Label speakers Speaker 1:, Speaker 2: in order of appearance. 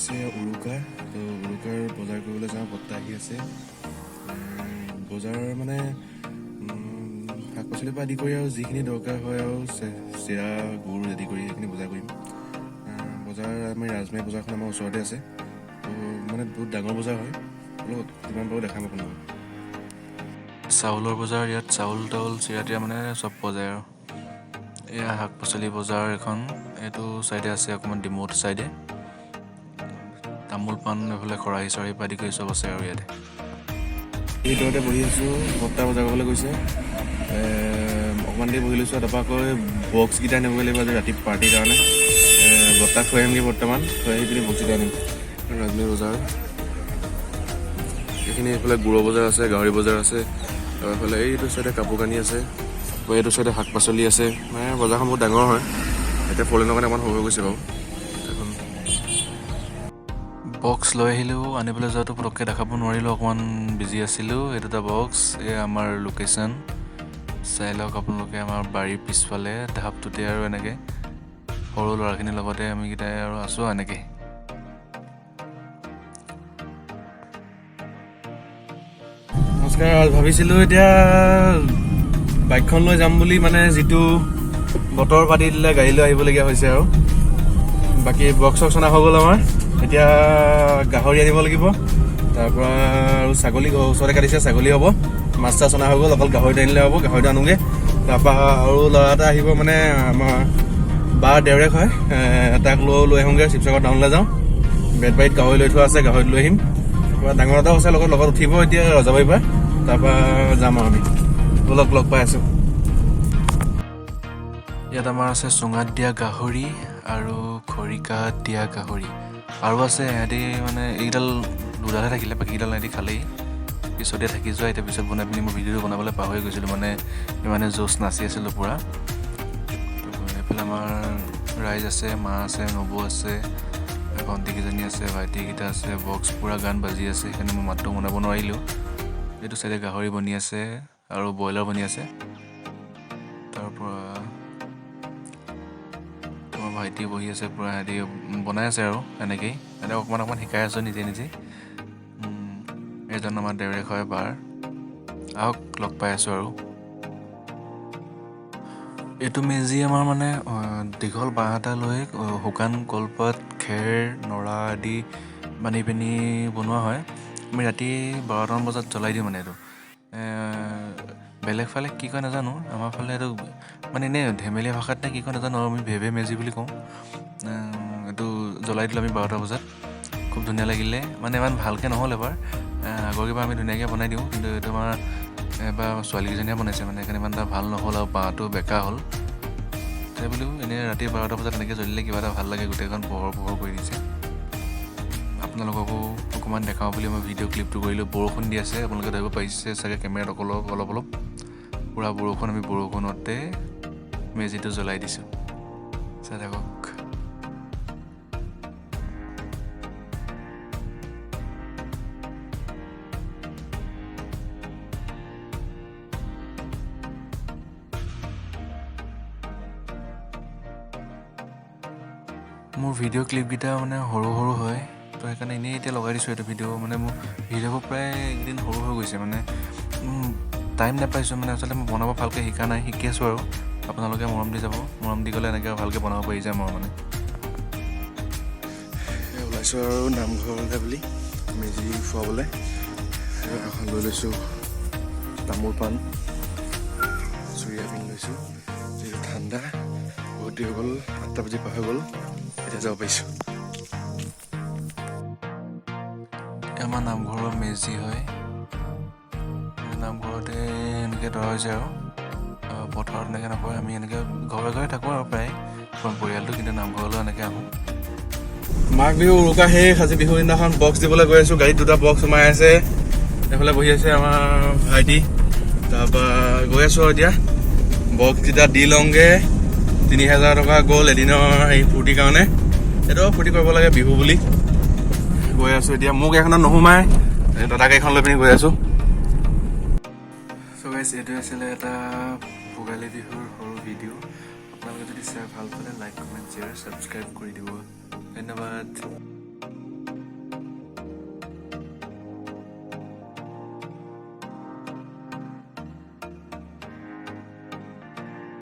Speaker 1: হৈছে উৰুকা তো উৰুকাৰ বজাৰ কৰিবলৈ যাওঁ বৰ্তা আহি আছে বজাৰ মানে শাক পাচলিৰ পৰা আদি কৰি আৰু যিখিনি দৰকাৰ হয় আৰু চিৰা গুড় ৰেডি কৰি সেইখিনি বজাৰ কৰিম বজাৰ আমি ৰাজমাহী বজাৰখন আমাৰ ওচৰতে আছে তো মানে বহুত ডাঙৰ বজাৰ হয় অলপ যিমান পাৰোঁ দেখাম আপোনালোকক চাউলৰ বজাৰ ইয়াত চাউল তাউল চিৰা তিৰা মানে চব পোৱা যায় আৰু এয়া শাক পাচলি বজাৰ এখন এইটো চাইডে আছে অকণমান ডিমৌত চাইডে তামোল পাণ এইফালে খৰাহি চৰাহি পৰা আদি কৰি চব আছে আৰু ইয়াতে এই দৰতে বহি আছোঁ বৰ্তা বজাৰ কৰিবলৈ গৈছে অকণমান দেৰি বহি লৈছোঁ তাৰপৰা আকৌ বক্সকেইটা আনিবগৈ লাগিব আজি ৰাতি পাৰ্টিৰ কাৰণে বৰ্তাক থৈ আহিমগৈ বৰ্তমান থৈ আহি পিনি বক্সকেইটা আনিম ৰাজমাহী বজাৰ এইখিনি এইফালে গুড় বজাৰ আছে গাহৰি বজাৰ আছে আৰু এইফালে এইটো চাইডে কাপোৰ কানি আছে আৰু এইটো চাইডে শাক পাচলি আছে মানে বজাৰখন বহুত ডাঙৰ হয় এতিয়া ফলেনৰ কাৰণে অকণমান সৰু হৈ গৈছে বাৰু বক্স লৈ আহিলোঁ আনিবলৈ যোৱাটো পটককৈ দেখাব নোৱাৰিলোঁ অকণমান বিজি আছিলোঁ এই দুটা বক্স এই আমাৰ লোকেশ্যন চাই লওক আপোনালোকে আমাৰ বাৰীৰ পিছফালে ঢাপটোতে আৰু এনেকৈ সৰু ল'ৰাখিনিৰ লগতে আমিকেইটাই আৰু আছোঁ এনেকৈ নমস্কাৰ ভাবিছিলোঁ এতিয়া বাইকখন লৈ যাম বুলি মানে যিটো বতৰ পাতি দিলে গাড়ী লৈ আহিবলগীয়া হৈছে আৰু বাকী বক্স চক্স অনা হৈ গ'ল আমাৰ এতিয়া গাহৰি আনিব লাগিব তাৰপৰা আৰু ছাগলী ওচৰতে কাটিছে ছাগলী হ'ব মাছ চাছ অনা হৈ গ'ল অকল গাহৰিটো আনিলে হ'ব গাহৰিটো আনোগৈ তাৰপৰা আৰু ল'ৰা এটা আহিব মানে আমাৰ বাৰ দেউৰেক হয় তাক লৈ আহোঁগৈ শিৱসাগৰ টাউনলৈ যাওঁ বেতবাৰীত গাহৰি লৈ থোৱা আছে গাহৰিত লৈ আহিম তাৰপৰা ডাঙৰ এটাও আছে লগত উঠিব এতিয়া ৰজাবাৰীৰ পৰা তাৰপৰা যাম আৰু আমি লগ পাই আছোঁ ইয়াত আমাৰ আছে চুঙাত দিয়া গাহৰি আৰু খৰিকাত দিয়া গাহৰি আৰু আছে সিহঁতি মানে এইকেইডাল দুডালহে থাকিলে বাকীকেইডাল সিহঁতি খালেই পিছতে থাকি যোৱা এতিয়া পিছত বনাই পিনি মই ভিডিঅ'টো বনাবলৈ পাহৰি গৈছিলোঁ মানে ইমানে জোচ নাচি আছিলোঁ পূৰা এইফালে আমাৰ ৰাইজ আছে মা আছে নবৌ আছে ভণ্টিকেইজনী আছে ভাইটিকেইটা আছে বক্স পূৰা গান বাজি আছে সেইকাৰণে মই মাতটো বনাব নোৱাৰিলোঁ এইটো চাইডে গাহৰি বনি আছে আৰু ব্ৰইলাৰ বনি আছে তাৰপৰা তোমাৰ ভাইটি বহি আছে পূৰা সিহঁতি বনাই আছে আৰু এনেকেই সিহঁতে অকণমান শিকাই আছোঁ নিজে এজন আমাৰ দেউৰেক হয় বাৰ আহক লগ পাই আছোঁ আৰু এইটো মেজি আমাৰ মানে দীঘল বাঁহ এটা লৈ শুকান কলপাত খেৰ নৰা আদি বান্ধি পিনি বনোৱা হয় আমি ৰাতি 12টামান বজাত জ্বলাই দিওঁ মানে এইটো বেলেগ ফালে কি কয় নাজানো আমাৰ ফালে এইটো মানে এনেই ধেমেলীয়া ভাষাত নে কি কয় নাজানো আৰু আমি ভেভে মেজি বুলি কওঁ এইটো জ্বলাই দিলোঁ আমি 12টা বজাত খুব ধুনীয়া লাগিলে মানে ইমান ভালকৈ নহ'ল এবাৰ আগৰ কিবা আমি ধুনীয়াকৈ বনাই দিওঁ কিন্তু এইটো আমাৰ এবাৰ ছোৱালীকেইজনীয়ে বনাইছে মানে সেইকাৰণে ইমান এটা ভাল নহ'ল আৰু বাঁহটো বেকা হ'ল তাই বুলিও এনেই ৰাতি 12টা বজাত এনেকৈ জ্বলিলে কিবা এটা ভাল লাগে গোটেইখন পোহৰ কৰি দিছে আপোনালোককো অকণমান দেখাওঁ বুলি মই ভিডিঅ' ক্লিপটো কৰিলোঁ বৰষুণ দি আছে আপোনালোকে ধৰিব পাৰিছে চাগে কেমেৰাত অলপ পূৰা বৰষুণ আমি বৰষুণতে মেজিটো জ্বলাই দিছোঁ চাই থাকক মোৰ ভিডিঅ' ক্লিপকেইটা মানে সৰু হয় তো সেইকাৰণে এনেই এতিয়া লগাই দিছোঁ এইটো ভিডিঅ' মানে মোৰ ভিডিঅ'বোৰ প্ৰায় একদিন সৰু হৈ গৈছে মানে টাইম নাপাইছোঁ মানে আচলতে মই বনাব ভালকৈ শিকা নাই শিকি আছোঁ আৰু আপোনালোকে মৰম দি যাব মৰম দি গ'লে এনেকৈ ভালকৈ বনাব পাৰি যায় মই মানে ওলাইছোঁ আৰু নামঘৰলৈ বুলি মেজি ফুৱাবলৈ এখন লৈ লৈছোঁ তামোল পাণ চুৰিয়া পিন্ধি লৈছোঁ যিহেতু ঠাণ্ডা বহুত দেৰি হৈ গ'ল 8টা বাজি পাৰ হৈ গ'ল এতিয়া যাব পাৰিছোঁ আমাৰ নামঘৰৰ মেজি হয় নামঘৰতে এনেকৈ ধৰা হৈছে আৰু পথাৰত এনেকৈ নপৰে আমি এনেকৈ ঘৰে থাকোঁ আৰু প্ৰায় পৰিয়ালটো কিন্তু নামঘৰলৈ এনেকৈ আহোঁ মাঘ বিহু উৰুকা শেষ আজি বিহুৰ দিনাখন বক্স দিবলৈ গৈ আছোঁ গাড়ীত দুটা বক্স সোমাই আছে এইফালে বহি আছে আমাৰ ভাইটি তাৰপৰা গৈ আছোঁ আৰু এতিয়া বক্সকেইটা দি লওঁগৈ 3000 টকা গ'ল এদিনৰ এই ফূৰ্তিৰ কাৰণে সেইটো ফূৰ্তি কৰিব লাগে বিহু বুলি গৈ আছোঁ এতিয়া মোক এইখনত নোসোমাই দাদা গাড়ীখন লৈ পিনি গৈ আছোঁ চ' গাইছ এইটো আছিলে এটা ভোগালী বিহুৰ সৰু ভিডিঅ' আপোনালোকে যদি চাই ভাল পালে লাইক কমেণ্ট শ্বেয়াৰ ছাবস্ক্ৰাইব কৰি দিব ধন্যবাদ